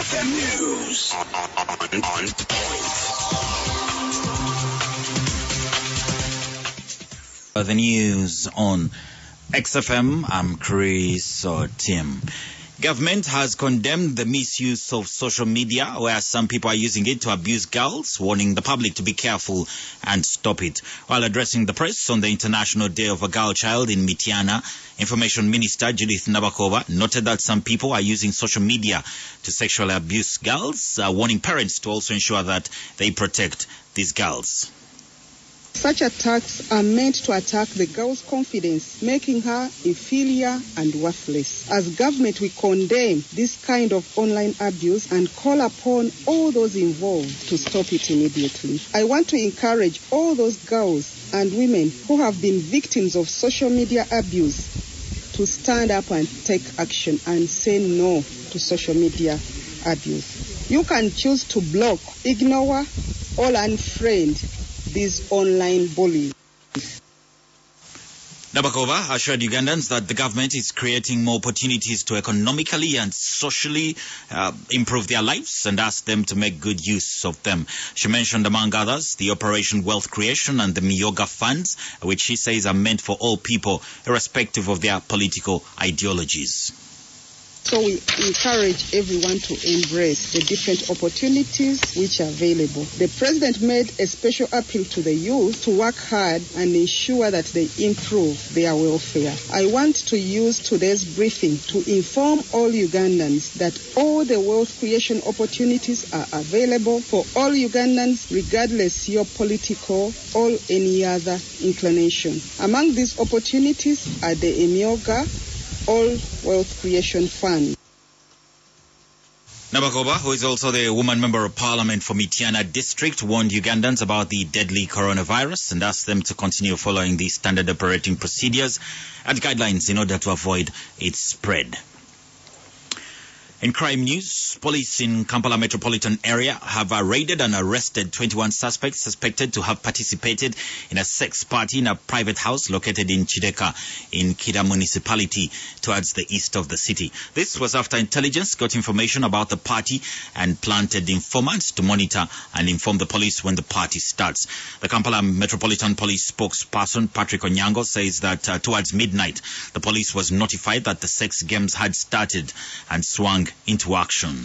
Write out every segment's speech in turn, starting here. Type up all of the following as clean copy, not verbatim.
XFM News on point. The news on XFM. I'm Chris Tim. Government has condemned the misuse of social media, where some people are using it to abuse girls, warning the public to be careful and stop it. While addressing the press on the International Day of a Girl Child in Mityana, Information Minister Judith Nabakova noted that some people are using social media to sexually abuse girls, warning parents to also ensure that they protect these girls. Such attacks are meant to attack the girl's confidence, making her inferior and worthless. As government, we condemn this kind of online abuse and call upon all those involved to stop it immediately. I want to encourage all those girls and women who have been victims of social media abuse to stand up and take action and say no to social media abuse. You can choose to block, ignore, or unfriend these online bullies. Nabakova assured Ugandans that the government is creating more opportunities to economically and socially improve their lives and asked them to make good use of them. She mentioned, among others, the Operation Wealth Creation and the Miyoga funds, which she says are meant for all people, irrespective of their political ideologies. So we encourage everyone to embrace the different opportunities which are available. The President made a special appeal to the youth to work hard and ensure that they improve their welfare. I want to use today's briefing to inform all Ugandans that all the wealth creation opportunities are available for all Ugandans, regardless your political or any other inclination. Among these opportunities are the Emioga All Wealth Creation Fund. Nabakova, who is also the woman member of parliament for Mityana district, warned Ugandans about the deadly coronavirus and asked them to continue following the standard operating procedures and guidelines in order to avoid its spread. In crime news, police in Kampala metropolitan area have raided and arrested 21 suspects suspected to have participated in a sex party in a private house located in Chideka in Kida municipality towards the east of the city. This was after intelligence got information about the party and planted informants to monitor and inform the police when the party starts. The Kampala Metropolitan Police spokesperson Patrick Onyango says that towards midnight, the police was notified that the sex games had started and swung into action.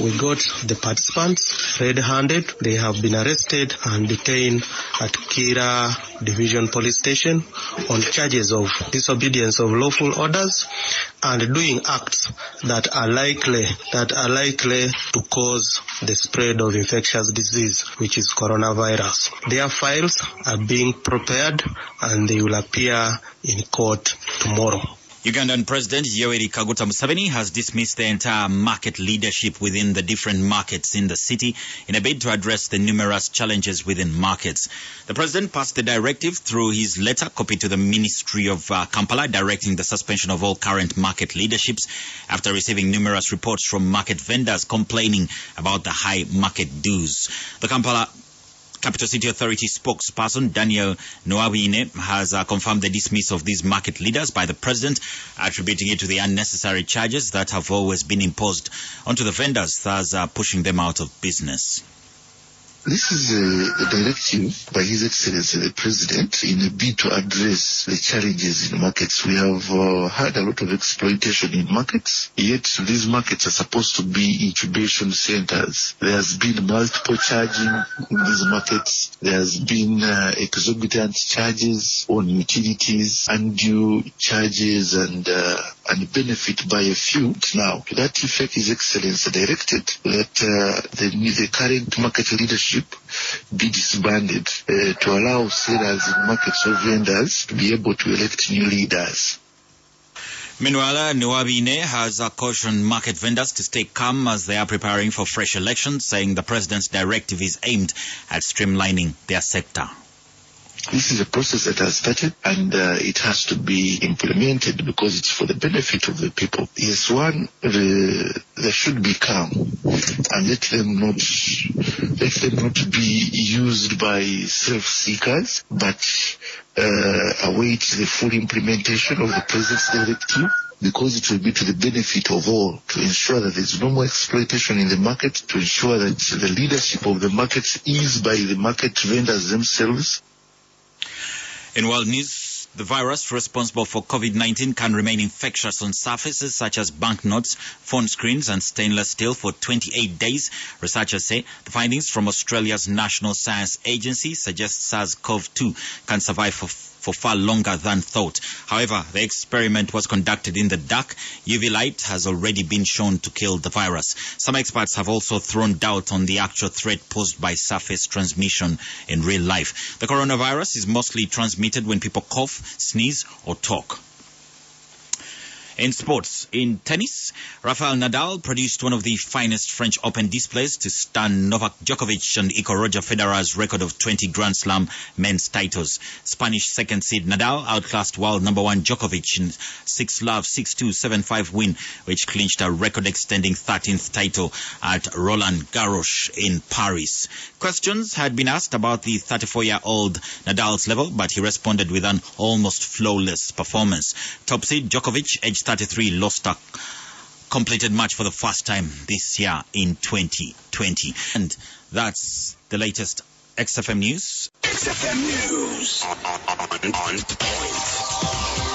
We got the participants red-handed. They have been arrested and detained at Kira Division Police Station on charges of disobedience of lawful orders and doing acts that are likely to cause the spread of infectious disease, which is coronavirus. Their files are being prepared and they will appear in court tomorrow. Ugandan President Yoweri Kaguta Museveni has dismissed the entire market leadership within the different markets in the city in a bid to address the numerous challenges within markets. The president passed the directive through his letter copied to the Ministry of Kampala, directing the suspension of all current market leaderships after receiving numerous reports from market vendors complaining about the high market dues. The Kampala Capital City Authority spokesperson Daniel Nwabine has confirmed the dismissal of these market leaders by the president, attributing it to the unnecessary charges that have always been imposed onto the vendors, thus pushing them out of business. This is a directive by His Excellency the President in a bid to address the challenges in markets. We have had a lot of exploitation in markets, yet these markets are supposed to be incubation centers. There has been multiple charging in these markets. There has been exorbitant charges on utilities, undue charges and benefit by a few. Now, to that effect, His Excellency directed that the current market leadership be disbanded to allow sellers in markets or vendors to be able to elect new leaders. Meanwhile, Nwabine has cautioned market vendors to stay calm as they are preparing for fresh elections, saying the president's directive is aimed at streamlining their sector. This is a process that has started and it has to be implemented because it's for the benefit of the people. Yes, they should be calm and let them not be used by self-seekers, but await the full implementation of the president's directive because it will be to the benefit of all to ensure that there's no more exploitation in the market, to ensure that the leadership of the markets is by the market vendors themselves. In world news, the virus responsible for COVID-19 can remain infectious on surfaces such as banknotes, phone screens and stainless steel for 28 days. Researchers say the findings from Australia's National Science Agency suggest SARS-CoV-2 can survive for far longer than thought. However, the experiment was conducted in the dark. UV light has already been shown to kill the virus. Some experts have also thrown doubt on the actual threat posed by surface transmission in real life. The coronavirus is mostly transmitted when people cough, sneeze or talk. In sports, in tennis, Rafael Nadal produced one of the finest French Open displays to stun Novak Djokovic and Roger Federer's record of 20 Grand Slam men's titles. Spanish second seed Nadal outclassed world number one Djokovic in 6-love, 6-2, 7-5 win, which clinched a record-extending 13th title at Roland Garros in Paris. Questions had been asked about the 34-year-old Nadal's level, but he responded with an almost flawless performance. Top seed Djokovic, age 33, lost a completed match for the first time this year in 2020. And that's the latest XFM News. XFM News on point.